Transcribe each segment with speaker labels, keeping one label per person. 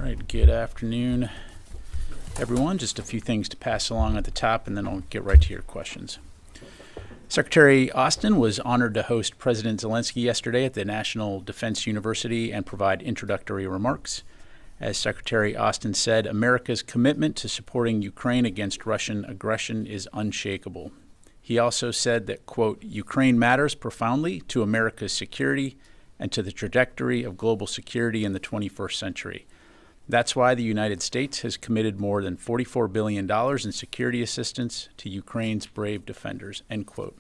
Speaker 1: right, good afternoon, everyone. Just a few things to pass along at the top, and then I'll get right to your questions. Secretary Austin was honored to host President Zelensky yesterday at the National Defense University and provide introductory remarks. As Secretary Austin said, America's commitment to supporting Ukraine against Russian aggression is unshakable. He also said that, quote, Ukraine matters profoundly to America's security and to the trajectory of global security in the 21st century. That's why the United States has committed more than $44 billion in security assistance to Ukraine's brave defenders, end quote.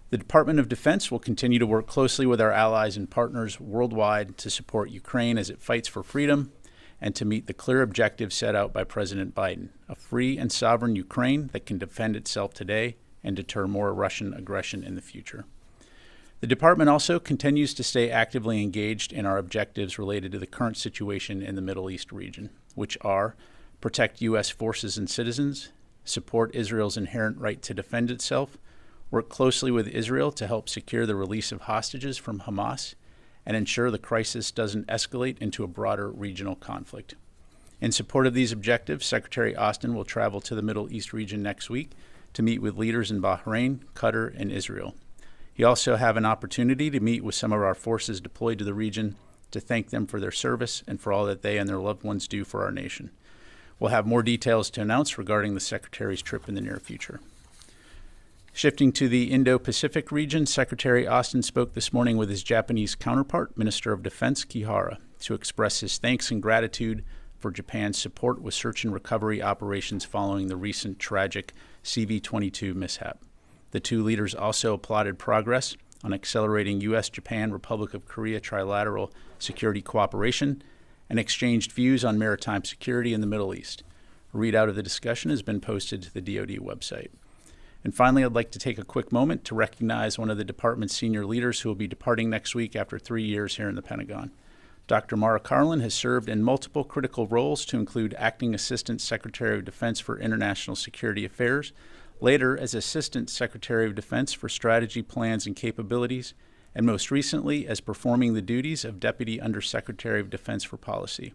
Speaker 1: The Department of Defense will continue to work closely with our allies and partners worldwide to support Ukraine as it fights for freedom and to meet the clear objectives set out by President Biden, a free and sovereign Ukraine that can defend itself today and deter more Russian aggression in the future. The department also continues to stay actively engaged in our objectives related to the current situation in the Middle East region, which are protect U.S. forces and citizens, support Israel's inherent right to defend itself, work closely with Israel to help secure the release of hostages from Hamas, and ensure the crisis doesn't escalate into a broader regional conflict. In support of these objectives, Secretary Austin will travel to the Middle East region next week to meet with leaders in Bahrain, Qatar, and Israel. He also have an opportunity to meet with some of our forces deployed to the region to thank them for their service and for all that they and their loved ones do for our nation. We'll have more details to announce regarding the Secretary's trip in the near future. Shifting to the Indo-Pacific region, Secretary Austin spoke this morning with his Japanese counterpart, Minister of Defense Kihara, to express his thanks and gratitude for Japan's support with search and recovery operations following the recent tragic CV-22 mishap. The two leaders also applauded progress on accelerating U.S., Japan, Republic of Korea trilateral security cooperation and exchanged views on maritime security in the Middle East. A readout of the discussion has been posted to the DoD website. And finally, I'd like to take a quick moment to recognize one of the department's senior leaders who will be departing next week after 3 years here in the Pentagon. Dr. Mara Karlin has served in multiple critical roles to include Acting Assistant Secretary of Defense for International Security Affairs, later as Assistant Secretary of Defense for Strategy, Plans, and Capabilities, and most recently as performing the duties of Deputy Undersecretary of Defense for Policy.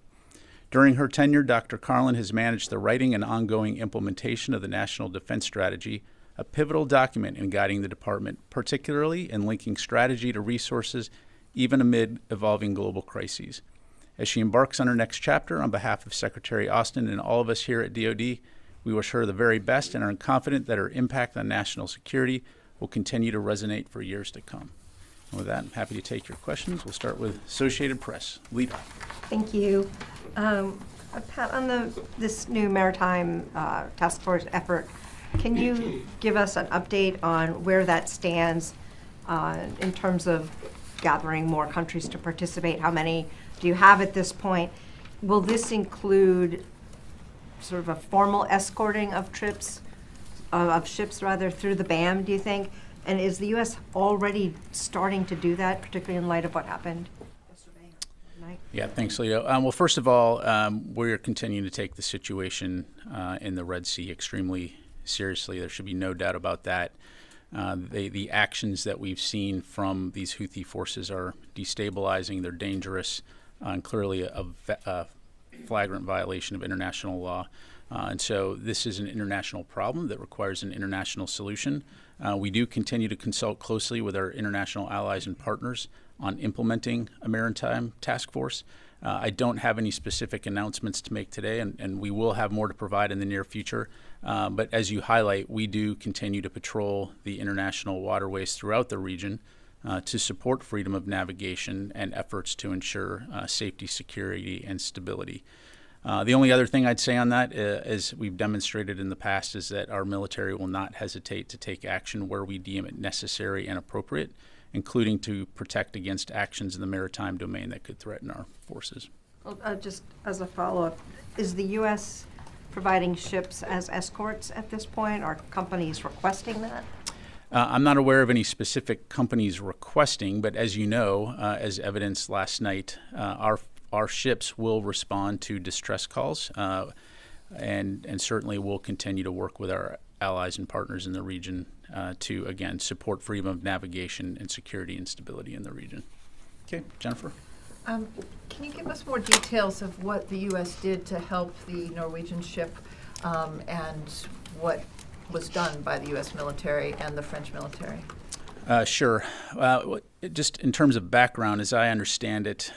Speaker 1: During her tenure, Dr. Karlin has managed the writing and ongoing implementation of the National Defense Strategy, a pivotal document in guiding the department, particularly in linking strategy to resources, even amid evolving global crises. As she embarks on her next chapter, on behalf of Secretary Austin and all of us here at DoD, we wish her the very best and are confident that her impact on national security will continue to resonate for years to come. And with that, I'm happy to take your questions. We'll start with Associated Press. Lita.
Speaker 2: Thank you. Pat, on this new maritime task force effort, can you give us an update on where that stands in terms of gathering more countries to participate? How many do you have at this point? Will this include sort of a formal escorting of ships through the BAM, do you think? And is the U.S. already starting to do that, particularly in light of what happened yesterday night?
Speaker 1: Yeah, thanks, Leo. Well, first of all, we're continuing to take the situation in the Red Sea extremely seriously. There should be no doubt about that. The actions that we've seen from these Houthi forces are destabilizing, they're dangerous, and clearly a flagrant violation of international law. And so this is an international problem that requires an international solution. We do continue to consult closely with our international allies and partners on implementing a maritime task force. I don't have any specific announcements to make today, and we will have more to provide in the near future. But as you highlight, we do continue to patrol the international waterways throughout the region to support freedom of navigation and efforts to ensure safety, security, and stability. The only other thing I'd say on that, as we've demonstrated in the past, is that our military will not hesitate to take action where we deem it necessary and appropriate, including to protect against actions in the maritime domain that could threaten our forces.
Speaker 2: Well, just as a follow-up, is the U.S. providing ships as escorts at this point? Are companies requesting that?
Speaker 1: I'm not aware of any specific companies requesting, but as you know, as evidenced last night, our ships will respond to distress calls, and certainly will continue to work with our allies and partners in the region to, again, support freedom of navigation and security and stability in the region. Okay, Jennifer.
Speaker 3: Can Can you give us more details of what the U.S. did to help the Norwegian ship and what was done by the U.S. military and the French military?
Speaker 1: Sure. Just in terms of background, as I understand it,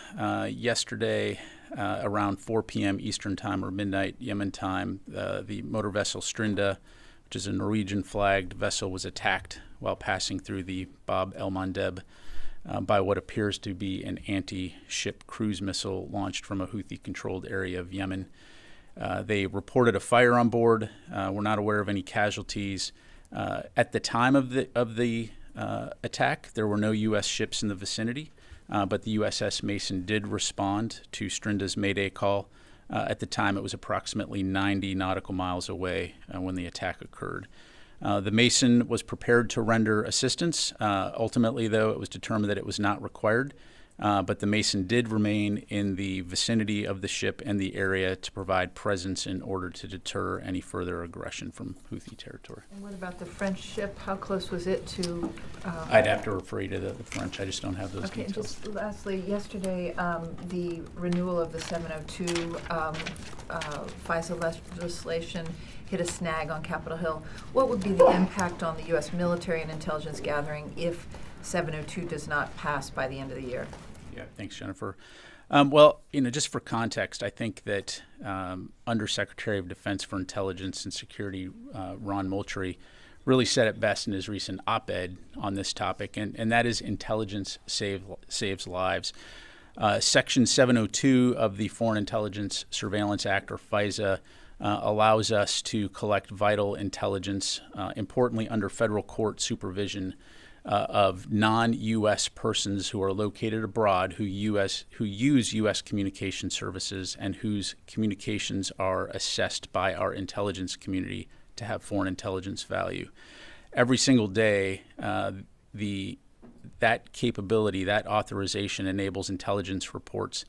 Speaker 1: yesterday around 4 p.m. Eastern Time or midnight Yemen time, the motor vessel Strinda, which is a Norwegian-flagged vessel, was attacked while passing through the Bab el-Mandeb by what appears to be an anti-ship cruise missile launched from a Houthi-controlled area of Yemen. They reported a fire on board. We're not aware of any casualties. At the time of the attack, there were no U.S. ships in the vicinity, but the USS Mason did respond to Strinda's Mayday call. At the time, it was approximately 90 nautical miles away when the attack occurred. The Mason was prepared to render assistance. Ultimately, though, it was determined that it was not required, but the Mason did remain in the vicinity of the ship and the area to provide presence in order to deter any further aggression from Houthi territory.
Speaker 3: And what about the French ship? How close was it to?
Speaker 1: I'd have to refer you to the French. I just don't have those
Speaker 3: Okay, and
Speaker 1: details.
Speaker 3: just lastly, yesterday, the renewal of the 702 FISA legislation hit a snag on Capitol Hill. What would be the impact on the U.S. military and intelligence gathering if 702 does not pass by the end of the year?
Speaker 1: Yeah, thanks, Jennifer. Well, just for context, I think that Under Secretary of Defense for Intelligence and Security, Ron Moultrie, really said it best in his recent op-ed on this topic, and that is intelligence saves lives. Section 702 of the Foreign Intelligence Surveillance Act, or FISA, allows us to collect vital intelligence, importantly under federal court supervision, of non-U.S. persons who are located abroad who use U.S. communication services and whose communications are assessed by our intelligence community to have foreign intelligence value. Every single day, that capability, that authorization enables intelligence reports,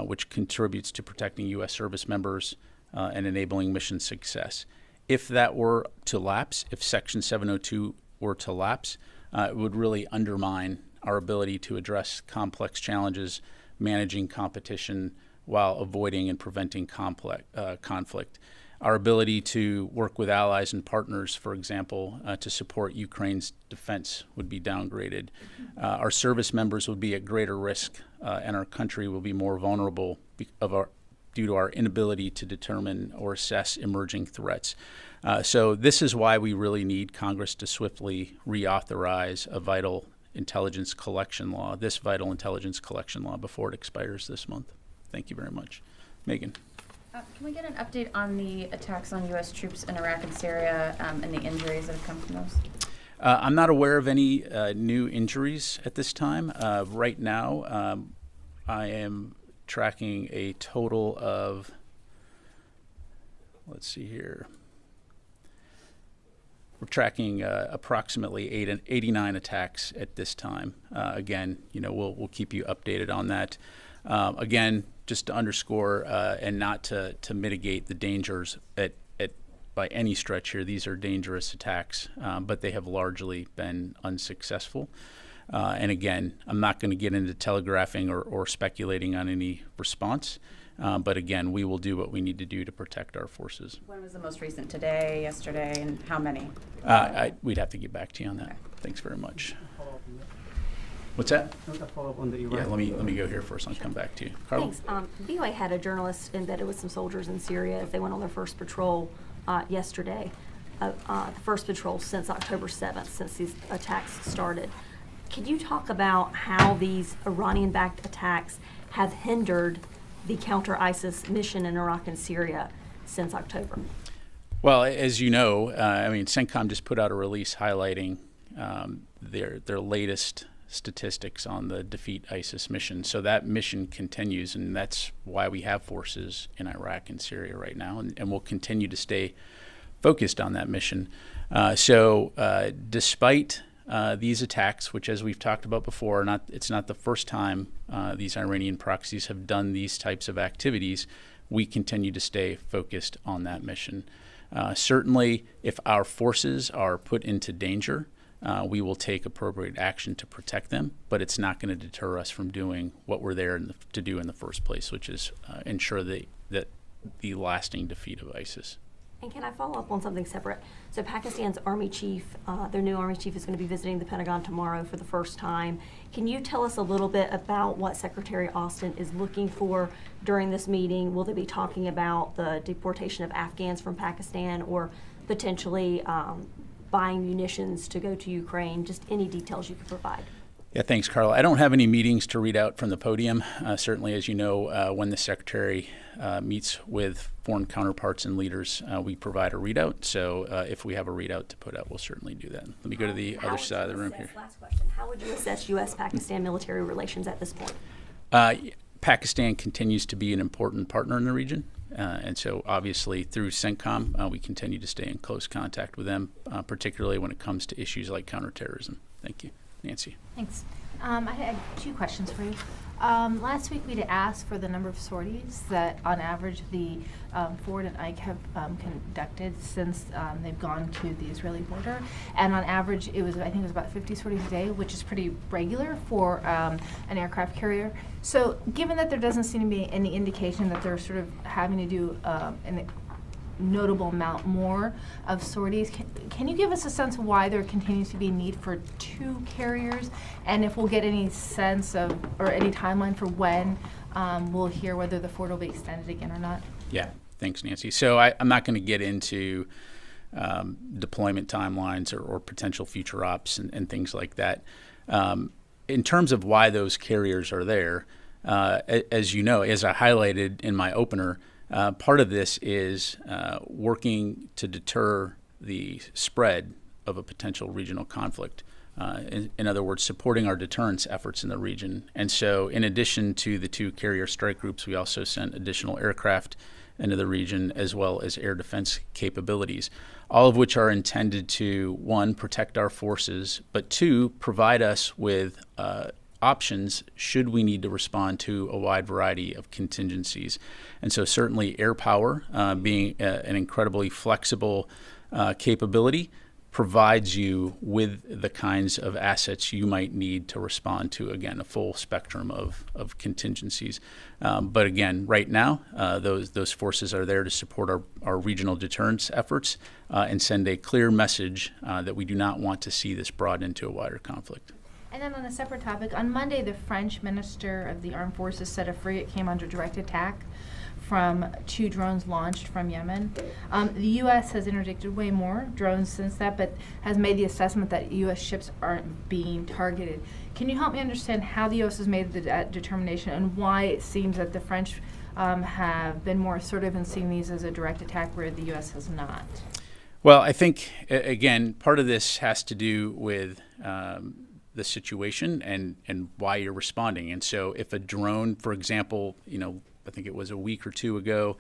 Speaker 1: which contributes to protecting U.S. service members and enabling mission success. If that were to lapse, if Section 702 were to lapse, it would really undermine our ability to address complex challenges, managing competition while avoiding and preventing conflict. Our ability to work with allies and partners, for example, to support Ukraine's defense would be downgraded. Our service members would be at greater risk, and our country will be more vulnerable due to our inability to determine or assess emerging threats. So this is why we really need Congress to swiftly reauthorize a vital intelligence collection law, this vital intelligence collection law, before it expires this month. Thank you very much. Megan.
Speaker 4: Can we get an update on the attacks on U.S. troops in Iraq and Syria and the injuries that have come from those?
Speaker 1: I'm not aware of any new injuries at this time. Right now, I am tracking a total of, let's see here, we're tracking approximately 89 attacks at this time. Again, we'll keep you updated on that. Again, just to underscore and not to mitigate the dangers by any stretch here, these are dangerous attacks, but they have largely been unsuccessful. And again, I'm not going to get into telegraphing or speculating on any response. But again, we will do what we need to do to protect our forces.
Speaker 4: When was the most recent? Today, yesterday, and how many?
Speaker 1: We'd have to get back to you on that.
Speaker 4: Okay.
Speaker 1: Thanks very much. What's that?
Speaker 5: A follow-up on the Iraq.
Speaker 1: Yeah, let me go here first. I'll come back to you. Carla?
Speaker 6: Thanks. VOA had a journalist embedded with some soldiers in Syria as they went on their first patrol yesterday. The first patrol since October 7th, since these attacks started. Could you talk about how these Iranian-backed attacks have hindered the counter-ISIS mission in Iraq and Syria since October?
Speaker 1: Well, as you know, CENTCOM just put out a release highlighting their latest statistics on the Defeat ISIS mission. So that mission continues, and that's why we have forces in Iraq and Syria right now, and we'll continue to stay focused on that mission. Despite these attacks, which, as we've talked about before, it's not the first time these Iranian proxies have done these types of activities, we continue to stay focused on that mission. Certainly, if our forces are put into danger, we will take appropriate action to protect them, but it's not going to deter us from doing what we're there to do in the first place, which is ensure that the lasting defeat of ISIS.
Speaker 6: And can I follow up on something separate? So Pakistan's army chief, their new army chief, is going to be visiting the Pentagon tomorrow for the first time. Can you tell us a little bit about what Secretary Austin is looking for during this meeting? Will they be talking about the deportation of Afghans from Pakistan, or potentially buying munitions to go to Ukraine? Just any details you could provide.
Speaker 1: Yeah, thanks, Carla. I don't have any meetings to read out from the podium. Certainly, as you know, when the Secretary meets with foreign counterparts and leaders, we provide a readout. So if we have a readout to put out, we'll certainly do that. Let me go to the other side of the room here.
Speaker 6: Last question. How would you assess U.S.-Pakistan military relations at this point?
Speaker 1: Pakistan continues to be an important partner in the region. And so obviously through CENTCOM, we continue to stay in close contact with them, particularly when it comes to issues like counterterrorism. Thank you. Nancy.
Speaker 5: Thanks. I had 2 questions for you. Last week we'd asked for the number of sorties that on average the Ford and Ike have conducted since they've gone to the Israeli border. And on average I think it was about 50 sorties a day, which is pretty regular for an aircraft carrier. So given that there doesn't seem to be any indication that they're sort of having to do an notable amount more of sorties, can you give us a sense of why there continues to be a need for 2 carriers, and if we'll get any sense of, or any timeline for when we'll hear whether the Ford will be extended again or not?
Speaker 1: Yeah, thanks, Nancy. So I'm not going to get into deployment timelines or potential future ops and things like that. In terms of why those carriers are there, as you know, as I highlighted in my opener, part of this is working to deter the spread of a potential regional conflict. In other words, supporting our deterrence efforts in the region. And so in addition to the 2 carrier strike groups, we also sent additional aircraft into the region, as well as air defense capabilities, all of which are intended to, 1, protect our forces, but 2, provide us with options should we need to respond to a wide variety of contingencies. And so certainly air power, being an incredibly flexible capability, provides you with the kinds of assets you might need to respond to, again, a full spectrum of contingencies. But again, right now, those forces are there to support our regional deterrence efforts and send a clear message that we do not want to see this brought into a wider conflict.
Speaker 5: And then on a separate topic, on Monday, the French Minister of the Armed Forces said a frigate came under direct attack from 2 drones launched from Yemen. The U.S. has interdicted way more drones since that, but has made the assessment that U.S. ships aren't being targeted. Can you help me understand how the U.S. has made the determination and why it seems that the French have been more assertive in seeing these as a direct attack where the U.S. has not?
Speaker 1: Well, I think, again, part of this has to do with the situation and why you're responding. And so if a drone, for example, I think it was a week or 2 ago,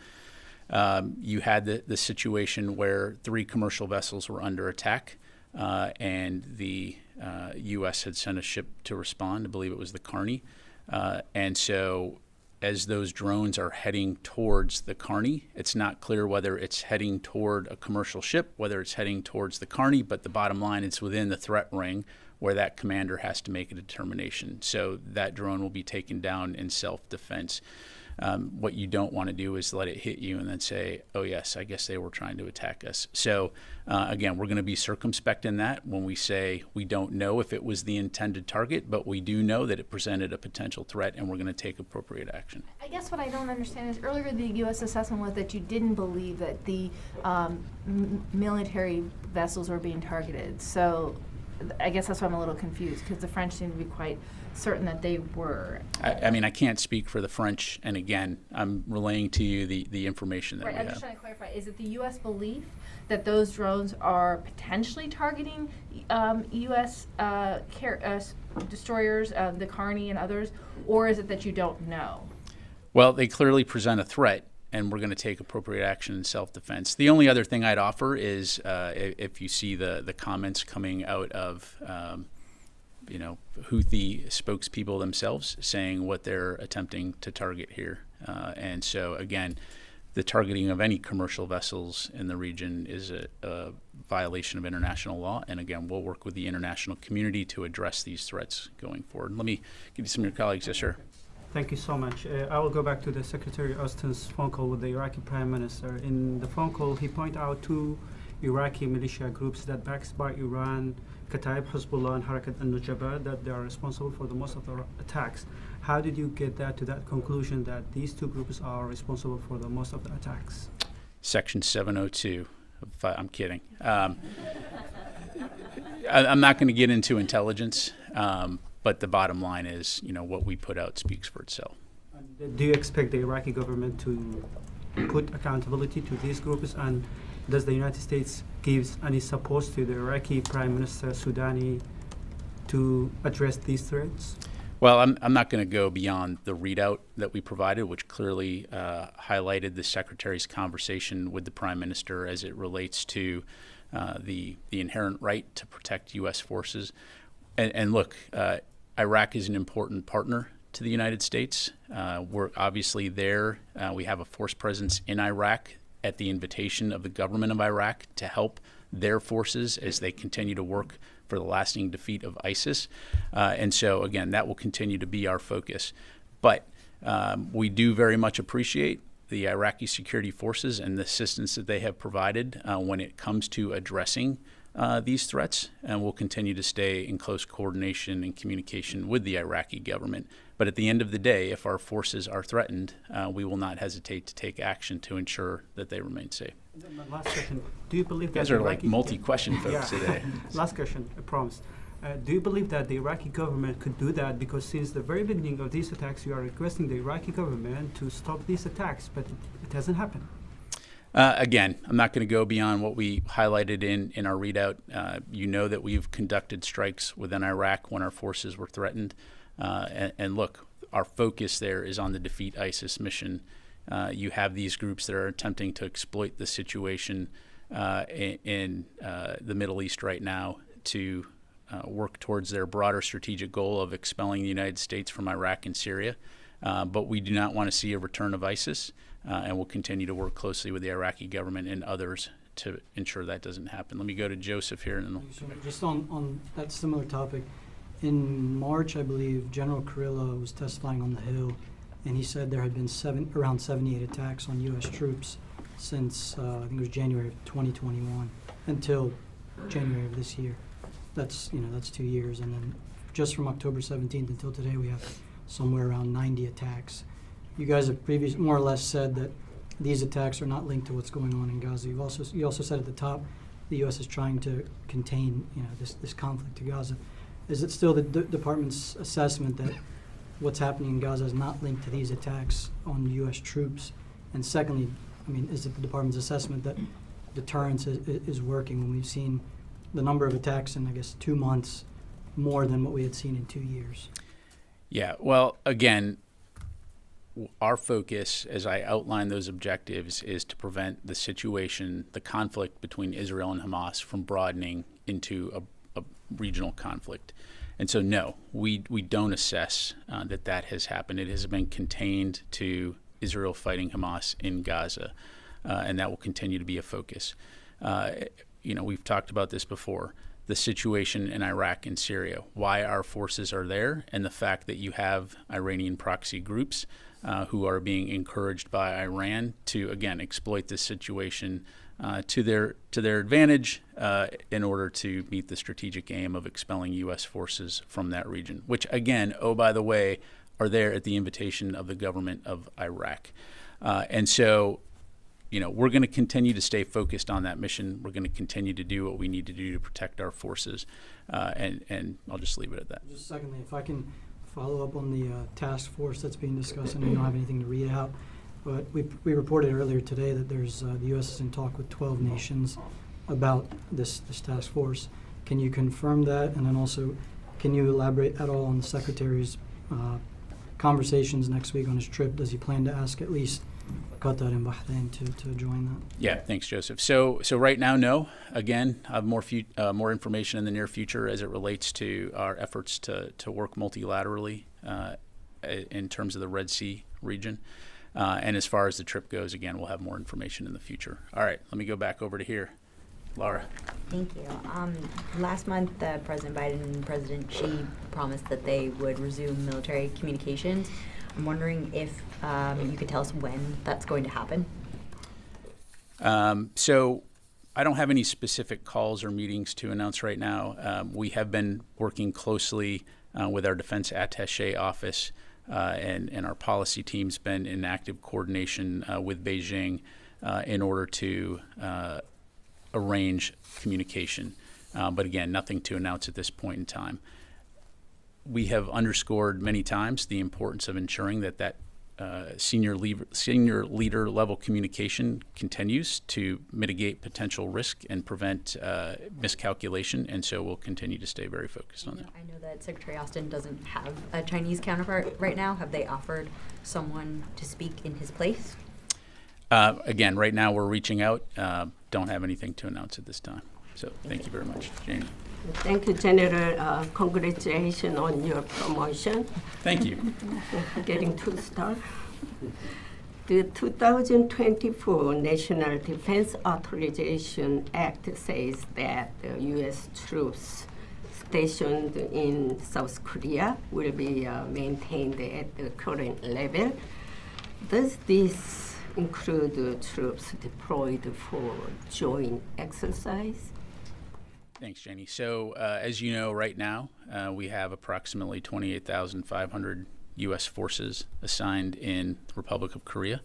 Speaker 1: you had the situation where 3 commercial vessels were under attack, and the U.S. had sent a ship to respond. I believe it was the Carney. And so as those drones are heading towards the Carney, it's not clear whether it's heading toward a commercial ship, whether it's heading towards the Carney, but the bottom line, it's within the threat ring where that commander has to make a determination. So that drone will be taken down in self-defense. What you don't want to do is let it hit you and then say, oh, yes, I guess they were trying to attack us. So, again, we're going to be circumspect in that when we say we don't know if it was the intended target, but we do know that it presented a potential threat, and we're going to take appropriate action.
Speaker 5: I guess what I don't understand is earlier the U.S. assessment was that you didn't believe that the military vessels were being targeted. So I guess that's why I'm a little confused, because the French seem to be quite certain that they were.
Speaker 1: I mean, I can't speak for the French, and again, I'm relaying to you the information that we have.
Speaker 5: I'm just trying to clarify. Is it the U.S. belief that those drones are potentially targeting U.S. destroyers, the Carney and others, or is it that you don't know?
Speaker 1: Well, they clearly present a threat, and we're going to take appropriate action in self-defense. The only other thing I'd offer is if you see the comments coming out of Houthi spokespeople themselves saying what they're attempting to target here. And so, again, the targeting of any commercial vessels in the region is a violation of international law. And again, we'll work with the international community to address these threats going forward. Let me give you some of your colleagues. Yes, sir.
Speaker 7: Thank you so much. I will go back to the Secretary Austin's phone call with the Iraqi Prime Minister. In the phone call, he pointed out two Iraqi militia groups that backed by Iran, Kataib, Hezbollah, and Harakat al-Nujaba, that they are responsible for the most of the attacks. How did you get that to that conclusion that these two groups are responsible for the most of the attacks?
Speaker 1: Section 702. I'm kidding. I'm not going to get into intelligence, but the bottom line is, what we put out speaks for itself.
Speaker 7: Do you expect the Iraqi government to put accountability to these groups? And does the United States give any support to the Iraqi Prime Minister Sudani to address these threats?
Speaker 1: Well, I'm not going to go beyond the readout that we provided, which clearly highlighted the Secretary's conversation with the Prime Minister as it relates to the inherent right to protect U.S. forces. And look, Iraq is an important partner to the United States. We're obviously there. We have a force presence in Iraq at the invitation of the government of Iraq to help their forces as they continue to work for the lasting defeat of ISIS. And so, again, that will continue to be our focus. But we do very much appreciate the Iraqi security forces and the assistance that they have provided when it comes to addressing these threats, and we'll continue to stay in close coordination and communication with the Iraqi government. But at the end of the day, if our forces are threatened, we will not hesitate to take action to ensure that they remain safe.
Speaker 7: My last question, do you believe
Speaker 1: You guys
Speaker 7: that
Speaker 1: are like multi-question folks today.
Speaker 7: Last question, I promise. Do you believe that the Iraqi government could do that? Because since the very beginning of these attacks, you are requesting the Iraqi government to stop these attacks, but it hasn't happened.
Speaker 1: Again, I'm not going to go beyond what we highlighted in our readout. You know that we've conducted strikes within Iraq when our forces were threatened. And look, our focus there is on the Defeat ISIS mission. You have these groups that are attempting to exploit the situation in the Middle East right now to work towards their broader strategic goal of expelling the United States from Iraq and Syria. But we do not want to see a return of ISIS, and we'll continue to work closely with the Iraqi government and others to ensure that doesn't happen. Let me go to Joseph here. And
Speaker 8: just on that similar topic, in March, I believe, General Carrillo was testifying on the Hill, and he said there had been around 78 attacks on U.S. troops since, I think it was January of 2021, until January of this year. That's 2 years. And then just from October 17th until today, we have somewhere around 90 attacks. You guys have more or less said that these attacks are not linked to what's going on in Gaza. You also said at the top the U.S. is trying to contain this conflict to Gaza. Is it still the department's assessment that what's happening in Gaza is not linked to these attacks on U.S. troops? And secondly, is it the department's assessment that deterrence is working when we've seen the number of attacks in, 2 months more than what we had seen in 2 years?
Speaker 1: Yeah, well, again, our focus, as I outlined those objectives, is to prevent the situation, the conflict between Israel and Hamas from broadening into a regional conflict. And so, no, we don't assess that has happened. It has been contained to Israel fighting Hamas in Gaza, and that will continue to be a focus. We've talked about this before. The situation in Iraq and Syria, why our forces are there, and the fact that you have Iranian proxy groups who are being encouraged by Iran to, again, exploit this situation to their advantage in order to meet the strategic aim of expelling U.S. forces from that region, which, again, by the way, are there at the invitation of the government of Iraq. And so, we're going to continue to stay focused on that mission. We're going to continue to do what we need to do to protect our forces. And I'll just leave it at that.
Speaker 8: Just secondly, if I can follow up on the task force that's being discussed. I know you don't have anything to read out, but we reported earlier today that there's the U.S. is in talk with 12 nations about this task force. Can you confirm that? And then also, can you elaborate at all on the Secretary's conversations next week on his trip? Does he plan to ask at least Qatar and Bahrain to join that?
Speaker 1: Yeah, thanks, Joseph. So right now, no. Again, I have more information in the near future as it relates to our efforts to work multilaterally in terms of the Red Sea region. And as far as the trip goes, again, we'll have more information in the future. All right, let me go back over to here. Laura.
Speaker 9: Thank you. Last month, President Biden and President Xi promised that they would resume military communications. I'm wondering if you could tell us when that's going to happen.
Speaker 1: So I don't have any specific calls or meetings to announce right now. We have been working closely with our defense attaché office, and our policy team's been in active coordination with Beijing in order to arrange communication. But again, nothing to announce at this point in time. We have underscored many times the importance of ensuring that senior leader level communication continues to mitigate potential risk and prevent miscalculation, and so we'll continue to stay very focused on that.
Speaker 9: I know that Secretary Austin doesn't have a Chinese counterpart right now. Have they offered someone to speak in his place?
Speaker 1: Again, right now we're reaching out. Don't have anything to announce at this time. So thank you very much, Janie.
Speaker 10: Thank you, General. Congratulations on your promotion.
Speaker 1: Thank you.
Speaker 10: Getting 2-star. The 2024 National Defense Authorization Act says that the U.S. troops stationed in South Korea will be maintained at the current level. Does this include troops deployed for joint exercise?
Speaker 1: Thanks, Jenny. So as you know, right now, we have approximately 28,500 U.S. forces assigned in the Republic of Korea.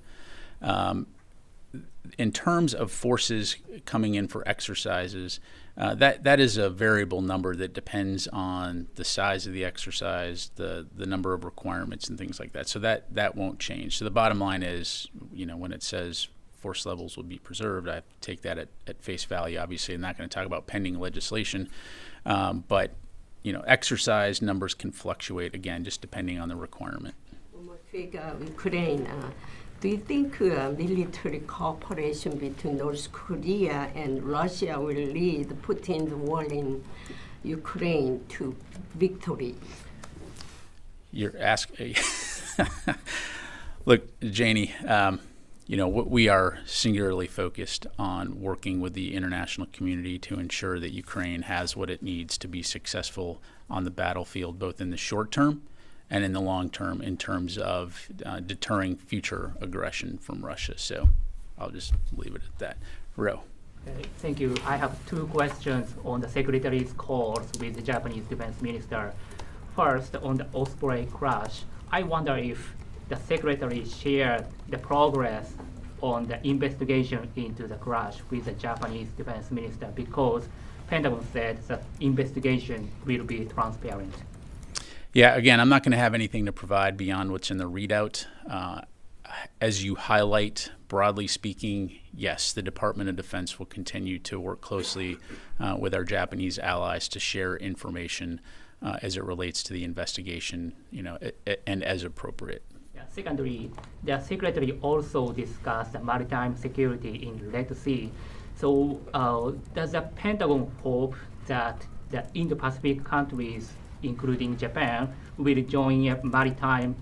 Speaker 1: In terms of forces coming in for exercises, that is a variable number that depends on the size of the exercise, the number of requirements and things like that. So that won't change. So the bottom line is, when it says force levels will be preserved, I have to take that at face value. Obviously, I'm not going to talk about pending legislation, but exercise numbers can fluctuate, again, just depending on the requirement.
Speaker 10: Ukraine, do you think military cooperation between North Korea and Russia will lead Putin's war in Ukraine to victory?
Speaker 1: You're asking. Look, Janie, we are singularly focused on working with the international community to ensure that Ukraine has what it needs to be successful on the battlefield, both in the short term and in the long term, in terms of deterring future aggression from Russia. So I'll just leave it at that. Ro.
Speaker 11: Okay, thank you. I have two questions on the Secretary's calls with the Japanese Defense Minister. First, on the Osprey crash, I wonder if the Secretary shared the progress on the investigation into the crash with the Japanese Defense Minister, because Pentagon said that investigation will be transparent.
Speaker 1: Yeah, again, I'm not going to have anything to provide beyond what's in the readout. As you highlight, broadly speaking, yes, the Department of Defense will continue to work closely with our Japanese allies to share information as it relates to the investigation, and as appropriate.
Speaker 11: Secondly, the Secretary also discussed the maritime security in the Red Sea. So does the Pentagon hope that the Indo-Pacific countries, including Japan, will join a maritime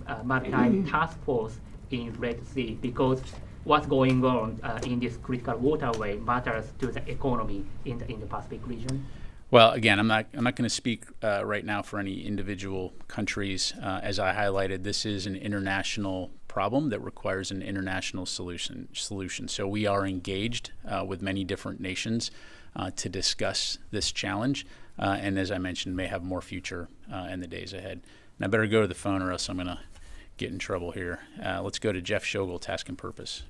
Speaker 11: task force in Red Sea? Because what's going on in this critical waterway matters to the economy in the Indo-Pacific region.
Speaker 1: Well, again, I'm not going to speak right now for any individual countries. As I highlighted, this is an international problem that requires an international solution. So we are engaged with many different nations to discuss this challenge, and as I mentioned, may have more future in the days ahead. And I better go to the phone, or else I'm going to get in trouble here. Let's go to Jeff Shogel, Task and Purpose.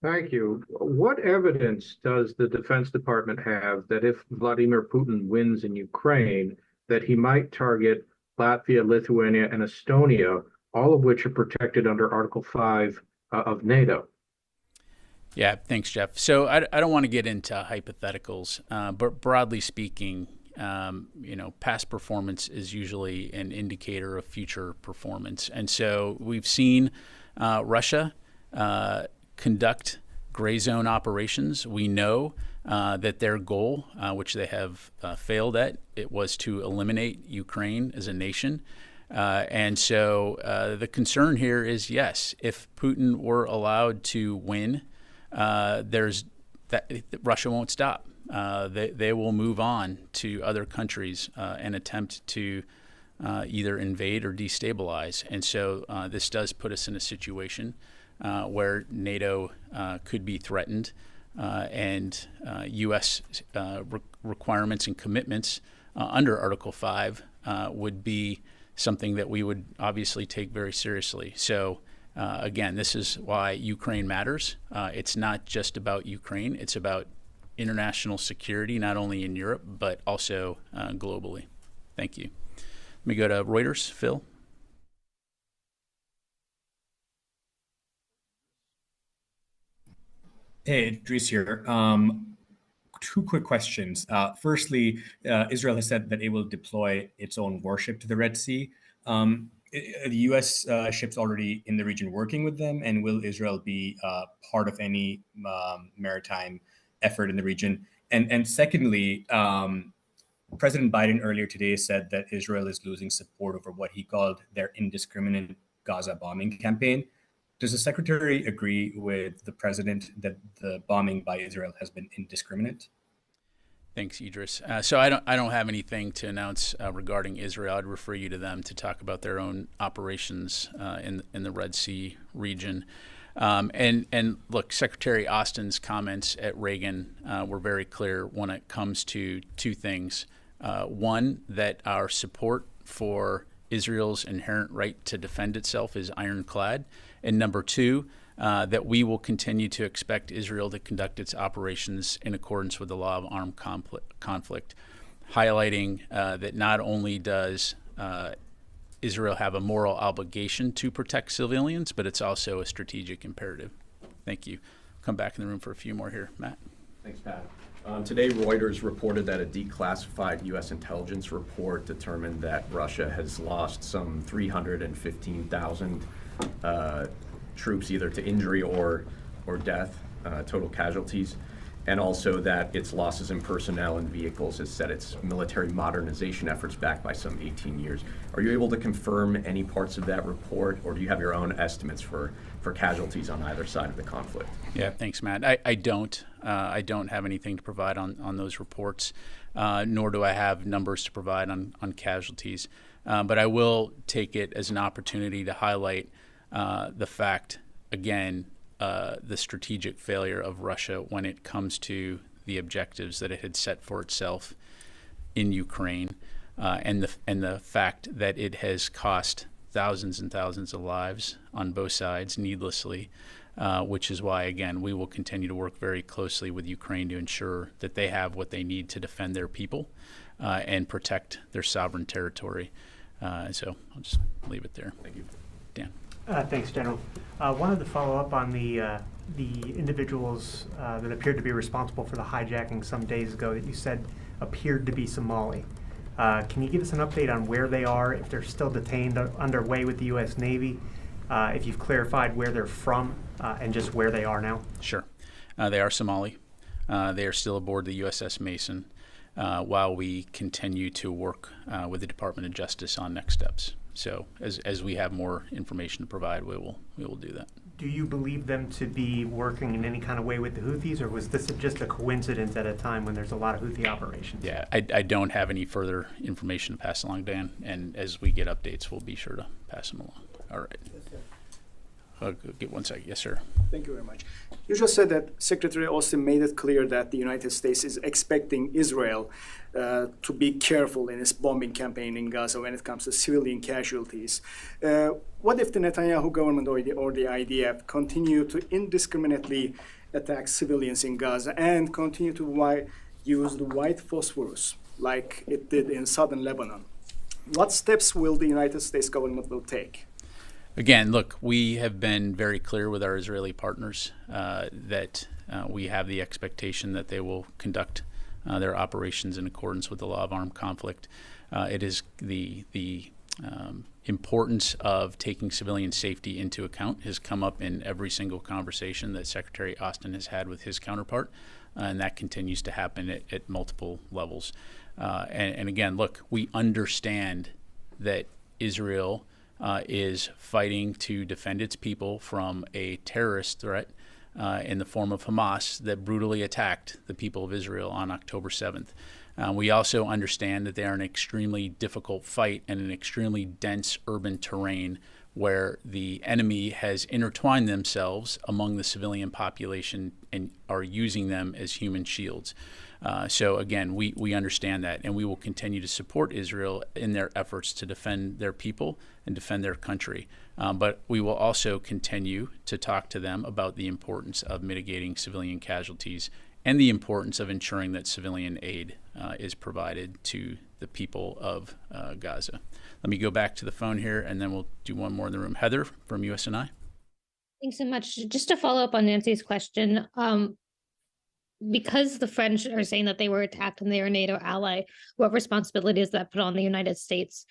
Speaker 12: Thank you. What evidence does the Defense Department have that if Vladimir Putin wins in Ukraine, that he might target Latvia, Lithuania, and Estonia, all of which are protected under Article 5 of NATO?
Speaker 1: Yeah, thanks, Jeff. So I don't want to get into hypotheticals, but broadly speaking, past performance is usually an indicator of future performance. And so we've seen Russia conduct gray zone operations. We know that their goal, which they have failed at, it was to eliminate Ukraine as a nation. And so the concern here is, yes, if Putin were allowed to win, Russia won't stop. They will move on to other countries and attempt to either invade or destabilize. And so this does put us in a situation where NATO could be threatened, and U.S. Requirements and commitments under Article 5 would be something that we would obviously take very seriously. So again, this is why Ukraine matters. It's not just about Ukraine. It's about international security, not only in Europe, but also globally. Thank you. Let me go to Reuters. Phil?
Speaker 13: Hey, Dries here. Two quick questions. Firstly, Israel has said that it will deploy its own warship to the Red Sea. Are the U.S. ships already in the region working with them, and will Israel be part of any maritime effort in the region? And secondly, President Biden earlier today said that Israel is losing support over what he called their indiscriminate Gaza bombing campaign. Does the Secretary agree with the President that the bombing by Israel has been indiscriminate?
Speaker 1: Thanks, Idris. So I don't have anything to announce regarding Israel. I'd refer you to them to talk about their own operations in the Red Sea region. And look, Secretary Austin's comments at Reagan were very clear when it comes to two things. One, that our support for Israel's inherent right to defend itself is ironclad. And number two, that we will continue to expect Israel to conduct its operations in accordance with the law of armed conflict, highlighting that not only does Israel have a moral obligation to protect civilians, but it's also a strategic imperative. Thank you. Come back in the room for a few more here. Matt.
Speaker 14: Thanks, Pat. Today, Reuters reported that a declassified U.S. intelligence report determined that Russia has lost some 315,000 troops, either to injury or death, total casualties, and also that its losses in personnel and vehicles has set its military modernization efforts back by some 18 years. Are you able to confirm any parts of that report, or do you have your own estimates for casualties on either side of the conflict?
Speaker 1: Yeah, thanks, Matt. I don't have anything to provide on those reports, nor do I have numbers to provide on casualties. But I will take it as an opportunity to highlight the fact, again, the strategic failure of Russia when it comes to the objectives that it had set for itself in Ukraine, and the fact that it has cost thousands and thousands of lives on both sides needlessly, which is why, again, we will continue to work very closely with Ukraine to ensure that they have what they need to defend their people and protect their sovereign territory. So I'll just leave it there.
Speaker 14: Thank you.
Speaker 1: Dan.
Speaker 15: Thanks, General. Wanted to follow up on the individuals that appeared to be responsible for the hijacking some days ago that you said appeared to be Somali. Can you give us an update on where they are, if they're still detained underway with the U.S. Navy, if you've clarified where they're from, and just where they are now?
Speaker 1: Sure. They are Somali. They are still aboard the USS Mason while we continue to work with the Department of Justice on next steps. So as we have more information to provide, we will do that.
Speaker 15: Do you believe them to be working in any kind of way with the Houthis, or was this just a coincidence at a time when there's a lot of Houthi operations?
Speaker 1: Yeah, I don't have any further information to pass along, Dan, and as we get updates, we'll be sure to pass them along. All right. I'll get 1 second. Yes, sir.
Speaker 16: Thank you very much. You just said that Secretary Austin made it clear that the United States is expecting Israel to be careful in its bombing campaign in Gaza when it comes to civilian casualties. What if the Netanyahu government or the IDF continue to indiscriminately attack civilians in Gaza and continue to use the white phosphorus like it did in southern Lebanon? What steps will the United States government will take?
Speaker 1: Again, look, we have been very clear with our Israeli partners that we have the expectation that they will conduct their operations in accordance with the law of armed conflict. It is the importance of taking civilian safety into account has come up in every single conversation that Secretary Austin has had with his counterpart, and that continues to happen at multiple levels. And again, look, we understand that Israel is fighting to defend its people from a terrorist threat in the form of Hamas that brutally attacked the people of Israel on October 7th. We also understand that they are an extremely difficult fight in an extremely dense urban terrain where the enemy has intertwined themselves among the civilian population and are using them as human shields. So again, we understand that, and we will continue to support Israel in their efforts to defend their people and defend their country. But we will also continue to talk to them about the importance of mitigating civilian casualties and the importance of ensuring that civilian aid is provided to the people of Gaza. Let me go back to the phone here, and then we'll do one more in the room. Heather from USNI.
Speaker 17: Thanks so much. Just to follow up on Nancy's question, because the French are saying that they were attacked and they are a NATO ally, what responsibility does that put on the United States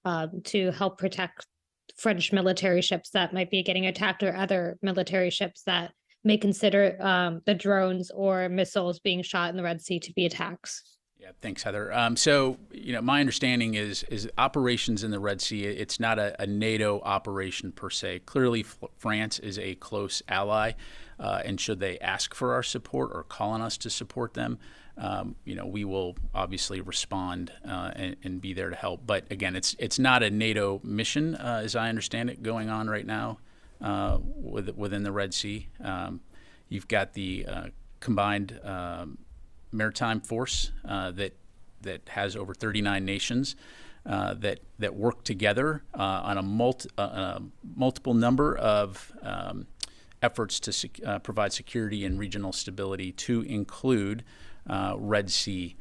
Speaker 17: to help protect French military ships that might be getting attacked, or other military ships that may consider the drones or missiles being shot in the Red Sea to be attacks?
Speaker 1: Yeah, thanks, Heather. So, my understanding is operations in the Red Sea, it's not a NATO operation per se. Clearly, France is a close ally, and should they ask for our support or call on us to support them, we will obviously respond and be there to help. But again, it's not a NATO mission, as I understand it, going on right now within the Red Sea. You've got the combined Maritime force that has over 39 nations that work together on a multiple number of efforts to provide security and regional stability, to include Red Sea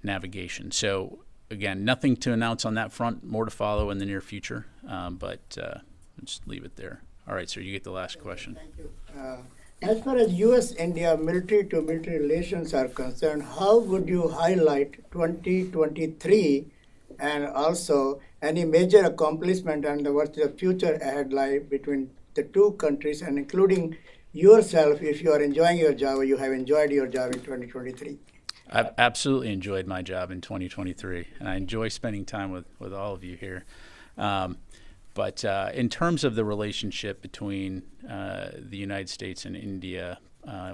Speaker 1: navigation. So again, nothing to announce on that front. More to follow in the near future, but I'll just leave it there. All right, sir, you get the last question.
Speaker 18: Thank you. As far as U.S.-India military-to-military relations are concerned, how would you highlight 2023 and also any major accomplishment and what the future ahead lie between the two countries, and including yourself, if you are enjoying your job or you have enjoyed your job in 2023?
Speaker 1: I've absolutely enjoyed my job in 2023, and I enjoy spending time with all of you here. But in terms of the relationship between the United States and India,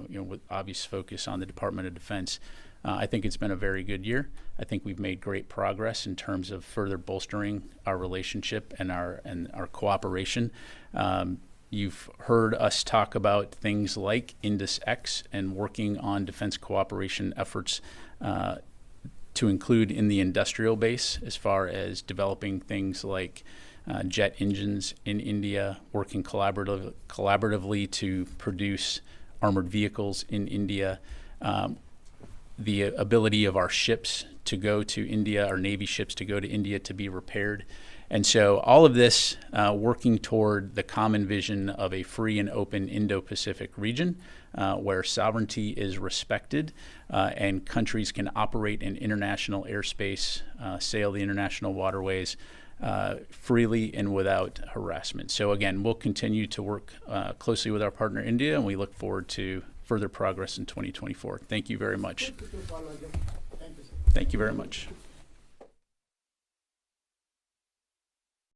Speaker 1: with obvious focus on the Department of Defense, I think it's been a very good year. I think we've made great progress in terms of further bolstering our relationship and our cooperation. You've heard us talk about things like INDUS-X and working on defense cooperation efforts to include in the industrial base, as far as developing things like jet engines in India, working collaboratively to produce armored vehicles in India, the ability of our ships to go to India, our Navy ships to go to India to be repaired. And so all of this working toward the common vision of a free and open Indo-Pacific region where sovereignty is respected and countries can operate in international airspace, sail the international waterways freely and without harassment. So again, we'll continue to work closely with our partner India, and we look forward to further progress in 2024. Thank you very much. Thank you very much.